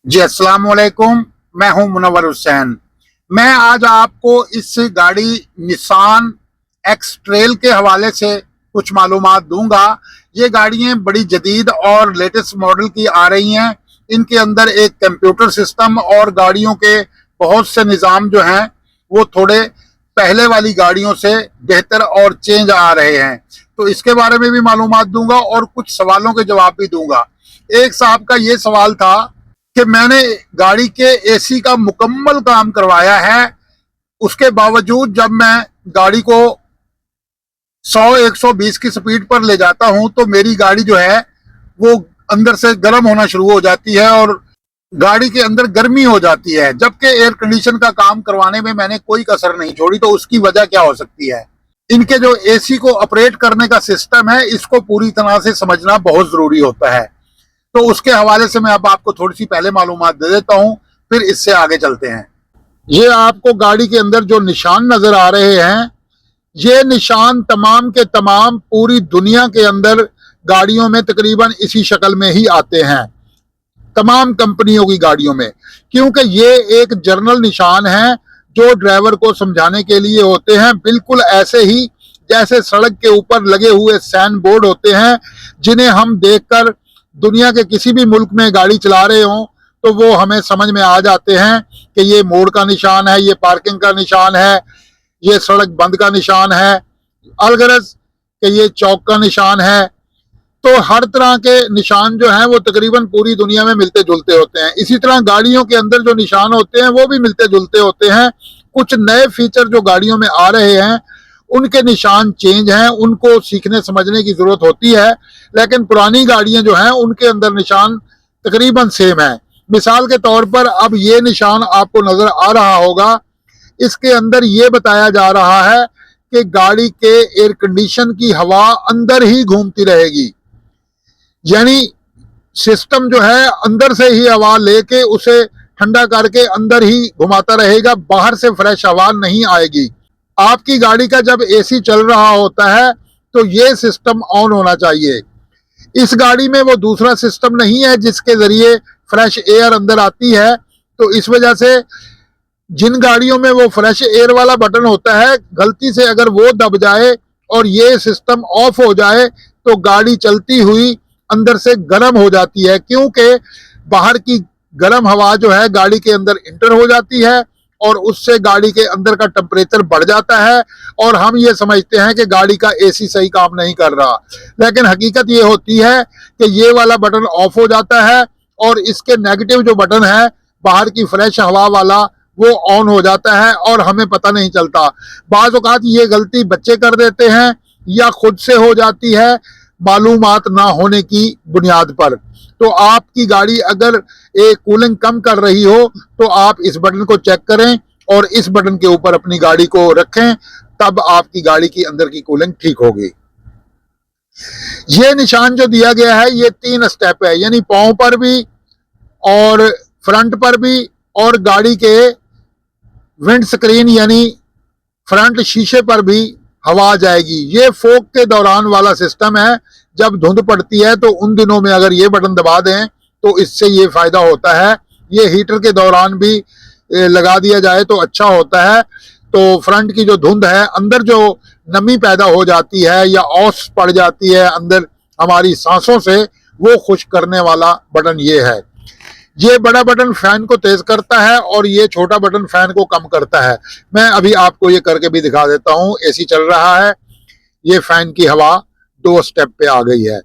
जी अस्सलाम वालेकुम। मैं हूं मुनव्वर हुसैन। मैं आज आपको इस गाड़ी निसान एक्स ट्रेल के हवाले से कुछ मालूमात दूंगा। ये गाड़ियां बड़ी जदीद और लेटेस्ट मॉडल की आ रही हैं। इनके अंदर एक कंप्यूटर सिस्टम और गाड़ियों के बहुत से निज़ाम जो हैं वो थोड़े पहले वाली गाड़ियों से बेहतर और चेंज आ रहे हैं। तो इसके बारे में भी मालूमात दूंगा और कुछ सवालों के जवाब भी दूंगा। एक साहब का ये सवाल था कि मैंने गाड़ी के एसी का मुकम्मल काम करवाया है, उसके बावजूद जब मैं गाड़ी को 100-120 की स्पीड पर ले जाता हूं तो मेरी गाड़ी जो है वो अंदर से गर्म होना शुरू हो जाती है और गाड़ी के अंदर गर्मी हो जाती है, जबकि एयर कंडीशन का काम करवाने में मैंने कोई कसर नहीं छोड़ी। तो उसकी वजह क्या हो सकती है? इनके जो एसी को ऑपरेट करने का सिस्टम है इसको पूरी तरह से समझना बहुत जरूरी होता है। तो उसके हवाले से मैं अब आपको थोड़ी सी पहले मालूमात दे देता हूं, फिर इससे आगे चलते हैं। ये आपको गाड़ी के अंदर जो निशान नजर आ रहे हैं, ये निशान तमाम के तमाम पूरी दुनिया के अंदर गाड़ियों में तकरीबन इसी शक्ल में ही आते हैं, तमाम कंपनियों की गाड़ियों में, क्योंकि ये एक जर्नल निशान है जो ड्राइवर को समझाने के लिए होते हैं, बिल्कुल ऐसे ही जैसे सड़क के ऊपर लगे हुए साइन बोर्ड होते हैं जिन्हें हम देखकर दुनिया के किसी भी मुल्क में गाड़ी चला रहे हों तो वो हमें समझ में आ जाते हैं कि ये मोड़ का निशान है, ये पार्किंग का निशान है, ये सड़क बंद का निशान है, अलगरज कि ये चौक का निशान है। तो हर तरह के निशान जो हैं वो तकरीबन पूरी दुनिया में मिलते जुलते होते हैं। इसी तरह गाड़ियों के अंदर जो निशान होते हैं वो भी मिलते जुलते होते हैं। कुछ नए फीचर जो गाड़ियों में आ रहे हैं उनके निशान चेंज हैं, उनको सीखने समझने की जरूरत होती है, लेकिन पुरानी गाड़ियां जो हैं उनके अंदर निशान तकरीबन सेम है। मिसाल के तौर पर अब ये निशान आपको नजर आ रहा होगा, इसके अंदर ये बताया जा रहा है कि गाड़ी के एयर कंडीशन की हवा अंदर ही घूमती रहेगी, यानी सिस्टम जो है अंदर से ही हवा लेके उसे ठंडा करके अंदर ही घुमाता रहेगा, बाहर से फ्रेश हवा नहीं आएगी। आपकी गाड़ी का जब एसी चल रहा होता है तो ये सिस्टम ऑन होना चाहिए। इस गाड़ी में वो दूसरा सिस्टम नहीं है जिसके जरिए फ्रेश एयर अंदर आती है, तो इस वजह से जिन गाड़ियों में वो फ्रेश एयर वाला बटन होता है, गलती से अगर वो दब जाए और ये सिस्टम ऑफ हो जाए तो गाड़ी चलती हुई अंदर से गर्म हो जाती है, क्योंकि बाहर की गर्म हवा जो है गाड़ी के अंदर इंटर हो जाती है और उससे गाड़ी के अंदर का टेम्परेचर बढ़ जाता है और हम ये समझते हैं कि गाड़ी का एसी सही काम नहीं कर रहा, लेकिन हकीकत ये होती है कि ये वाला बटन ऑफ हो जाता है और इसके नेगेटिव जो बटन है बाहर की फ्रेश हवा वाला वो ऑन हो जाता है और हमें पता नहीं चलता। बाज़ औक़ात ये गलती बच्चे कर देते हैं या खुद से हो जाती है मालूमात ना होने की बुनियाद पर। तो आपकी गाड़ी अगर एक कूलिंग कम कर रही हो तो आप इस बटन को चेक करें और इस बटन के ऊपर अपनी गाड़ी को रखें, तब आपकी गाड़ी की अंदर की कूलिंग ठीक होगी। ये निशान जो दिया गया है ये 3 स्टेप है, यानी पांव पर भी और फ्रंट पर भी और गाड़ी के विंड स्क्रीन यानी फ्रंट शीशे पर भी हवा आ जाएगी। ये फोक के दौरान वाला सिस्टम है, जब धुंध पड़ती है तो उन दिनों में अगर ये बटन दबा दें तो इससे ये फायदा होता है। ये हीटर के दौरान भी लगा दिया जाए तो अच्छा होता है। तो फ्रंट की जो धुंध है, अंदर जो नमी पैदा हो जाती है या औस पड़ जाती है अंदर हमारी सांसों से, वो खुश करने वाला बटन ये है। ये बड़ा बटन फैन को तेज करता है और ये छोटा बटन फैन को कम करता है। मैं अभी आपको ये करके भी दिखा देता हूँ। एसी चल रहा है, ये फैन की हवा 2 स्टेप पे आ गई है।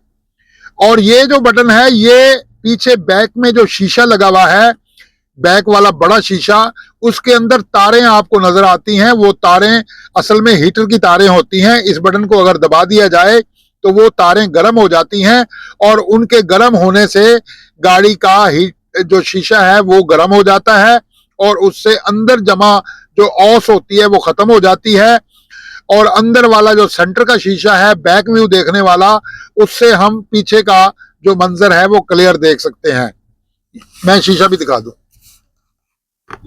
और ये जो बटन है ये पीछे बैक में जो शीशा लगा हुआ है, बैक वाला बड़ा शीशा, उसके अंदर तारें आपको नजर आती हैं। वो तारें असल में हीटर की तारें होती हैं। इस बटन को अगर दबा दिया जाए तो वो तारें गर्म हो जाती हैं और उनके गर्म होने से गाड़ी का जो शीशा है वो गर्म हो जाता है और उससे अंदर जमा जो औस होती है वो खत्म हो जाती है और अंदर वाला जो सेंटर का शीशा है बैक व्यू देखने वाला, उससे हम पीछे का जो मंजर है वो क्लियर देख सकते हैं। मैं शीशा भी दिखा दूं,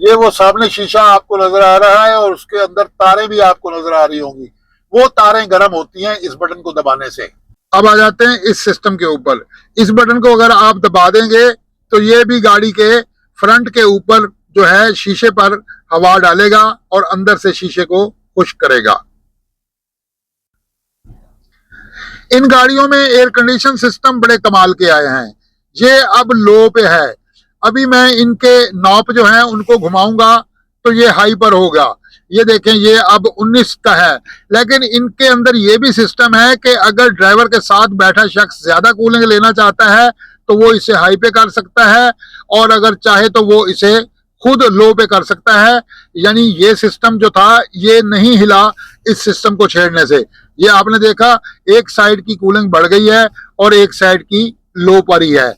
ये वो सामने शीशा आपको नजर आ रहा है और उसके अंदर तारें भी आपको नजर आ रही होंगी। वो तारें गर्म होती हैं इस बटन को दबाने से। अब आ जाते हैं इस सिस्टम के ऊपर। इस बटन को अगर आप दबा देंगे तो ये भी गाड़ी के फ्रंट के ऊपर जो है शीशे पर हवा डालेगा और अंदर से शीशे को खुश्क करेगा। इन गाड़ियों में एयर कंडीशन सिस्टम बड़े कमाल के आए हैं। ये अब लो पे है, अभी मैं इनके नॉब जो है उनको घुमाऊंगा तो ये हाई पर होगा। ये देखें, ये अब 19 का है, लेकिन इनके अंदर ये भी सिस्टम है कि अगर ड्राइवर के साथ बैठा शख्स ज्यादा कूलिंग लेना चाहता है तो वो इसे हाई पे कर सकता है, और अगर चाहे तो वो इसे खुद लो पे कर सकता है। यानी ये सिस्टम जो था ये नहीं हिला इस सिस्टम को छेड़ने से। ये आपने देखा एक साइड की कूलिंग बढ़ गई है और एक साइड की लो पर ही है।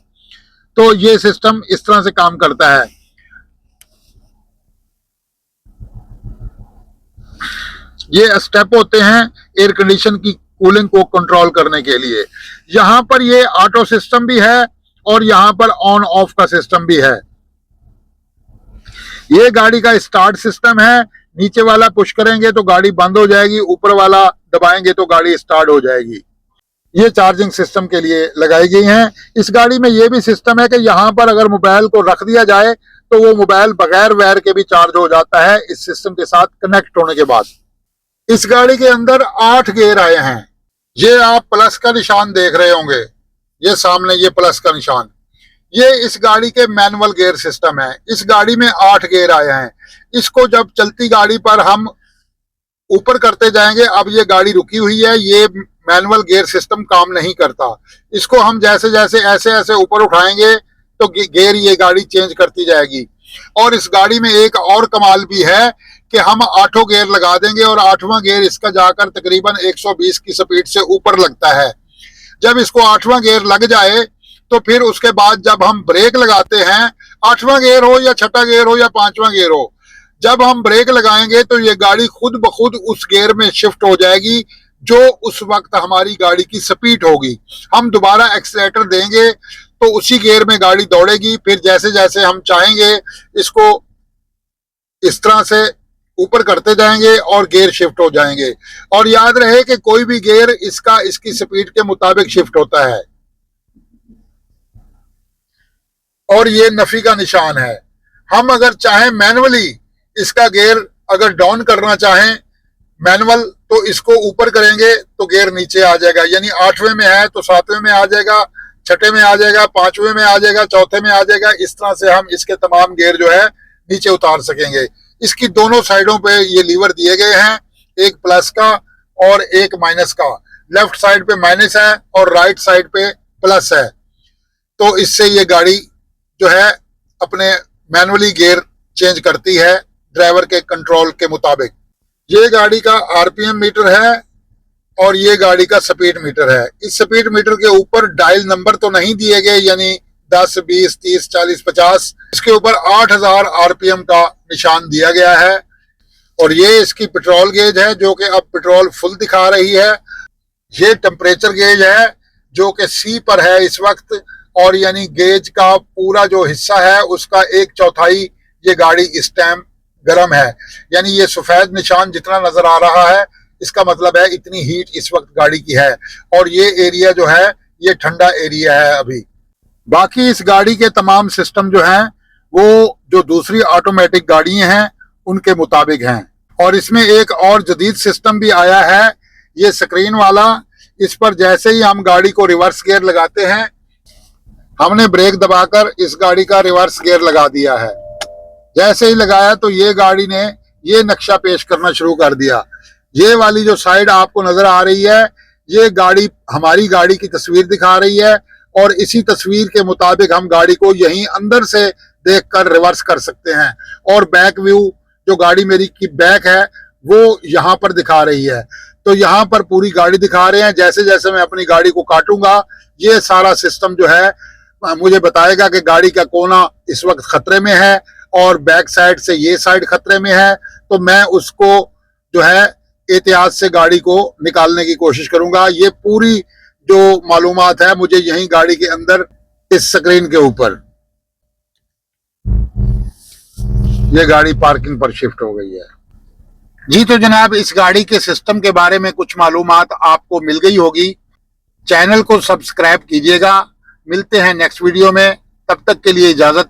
तो ये सिस्टम इस तरह से काम करता है। ये स्टेप होते हैं एयर कंडीशन की कूलिंग को कंट्रोल करने के लिए। यहां पर ये ऑटो सिस्टम भी है और यहां पर ऑन ऑफ का सिस्टम भी है। ये गाड़ी का स्टार्ट सिस्टम है, नीचे वाला पुश करेंगे तो गाड़ी बंद हो जाएगी, ऊपर वाला दबाएंगे तो गाड़ी स्टार्ट हो जाएगी। ये चार्जिंग सिस्टम के लिए लगाई गई हैं। इस गाड़ी में ये भी सिस्टम है कि यहाँ पर अगर मोबाइल को रख दिया जाए तो वो मोबाइल बगैर वायर के भी चार्ज हो जाता है इस सिस्टम के साथ कनेक्ट होने के बाद। इस गाड़ी के अंदर 8 गियर आए हैं। ये आप प्लस का निशान देख रहे होंगे, ये सामने ये प्लस का निशान, ये इस गाड़ी के मैनुअल गियर सिस्टम है। इस गाड़ी में 8 गियर आए हैं। इसको जब चलती गाड़ी पर हम ऊपर करते जाएंगे, अब ये गाड़ी रुकी हुई है, ये मैनुअल गियर सिस्टम काम नहीं करता। इसको हम जैसे जैसे ऐसे ऐसे ऊपर उठाएंगे तो गियर ये गाड़ी चेंज करती जाएगी। और इस गाड़ी में एक और कमाल भी है कि हम 8 गियर लगा देंगे और 8वां गियर इसका जाकर तकरीबन 120 की स्पीड से ऊपर लगता है। जब इसको 8वां गियर लग जाए तो फिर उसके बाद जब हम ब्रेक लगाते हैं, 8वां गियर हो या 6ठा गियर हो या 5वां गियर हो, जब हम ब्रेक लगाएंगे तो ये गाड़ी खुद ब खुद उस गियर में शिफ्ट हो जाएगी जो उस वक्त हमारी गाड़ी की स्पीड होगी। हम दोबारा एक्सीलेटर देंगे तो उसी गियर में गाड़ी दौड़ेगी। फिर जैसे जैसे हम चाहेंगे इसको इस तरह से ऊपर करते जाएंगे और गियर शिफ्ट हो जाएंगे। और याद रहे कि कोई भी गियर इसकी स्पीड के मुताबिक शिफ्ट होता है। और ये नफी का निशान है। हम अगर चाहें मैनुअली इसका गियर अगर डाउन करना चाहें मैनुअल, तो इसको ऊपर करेंगे तो गियर नीचे आ जाएगा। यानी 8वें में है तो 7वें में आ जाएगा, 6ठे में आ जाएगा, 5वें में आ जाएगा, 4थे में आ जाएगा। इस तरह से हम इसके तमाम गियर जो है नीचे उतार सकेंगे। इसकी दोनों साइडों पे ये लीवर दिए गए हैं, एक प्लस का और एक माइनस का। लेफ्ट साइड पे माइनस है और राइट साइड पे प्लस है। तो इससे ये गाड़ी जो है अपने मैनुअली गियर चेंज करती है ड्राइवर के कंट्रोल के मुताबिक। ये गाड़ी का आरपीएम मीटर है और ये गाड़ी का स्पीड मीटर है। इस स्पीड मीटर के ऊपर डायल नंबर तो नहीं दिए गए, यानी 10, 20, 30, 40, 50। इसके ऊपर 8000 आरपीएम का निशान दिया गया है। और ये इसकी पेट्रोल गेज है जो कि अब पेट्रोल फुल दिखा रही है। ये टेम्परेचर गेज है जो कि सी पर है इस वक्त, और यानी गेज का पूरा जो हिस्सा है उसका 1/4 ये गाड़ी इस टाइम गर्म है। यानी ये सफेद निशान जितना नजर आ रहा है इसका मतलब है इतनी हीट इस वक्त गाड़ी की है। और ये एरिया जो है ये ठंडा एरिया है अभी। बाकी इस गाड़ी के तमाम सिस्टम जो हैं वो जो दूसरी ऑटोमेटिक गाड़ियां हैं उनके मुताबिक हैं। और इसमें एक और जदीद सिस्टम भी आया है, ये स्क्रीन वाला। इस पर जैसे ही हम गाड़ी को रिवर्स गियर लगाते हैं, हमने ब्रेक दबाकर इस गाड़ी का रिवर्स गियर लगा दिया है। जैसे ही लगाया तो ये गाड़ी ने ये नक्शा पेश करना शुरू कर दिया। ये वाली जो साइड आपको नजर आ रही है ये गाड़ी हमारी गाड़ी की तस्वीर दिखा रही है, और इसी तस्वीर के मुताबिक हम गाड़ी को यहीं अंदर से देखकर रिवर्स कर सकते हैं। और बैक व्यू जो गाड़ी मेरी की बैक है वो यहाँ पर दिखा रही है। तो यहाँ पर पूरी गाड़ी दिखा रहे हैं। जैसे जैसे मैं अपनी गाड़ी को काटूंगा ये सारा सिस्टम जो है मुझे बताएगा कि गाड़ी का कोना इस वक्त खतरे में है और बैक साइड से ये साइड खतरे में है। तो मैं उसको जो है एहतियात से गाड़ी को निकालने की कोशिश करूंगा। ये पूरी जो मालूमात है मुझे यहीं गाड़ी के अंदर इस स्क्रीन के ऊपर। ये गाड़ी पार्किंग पर शिफ्ट हो गई है जी। तो जनाब इस गाड़ी के सिस्टम के बारे में कुछ मालूमात आपको मिल गई होगी। चैनल को सब्सक्राइब कीजिएगा। मिलते हैं नेक्स्ट वीडियो में, तब तक के लिए इजाजत।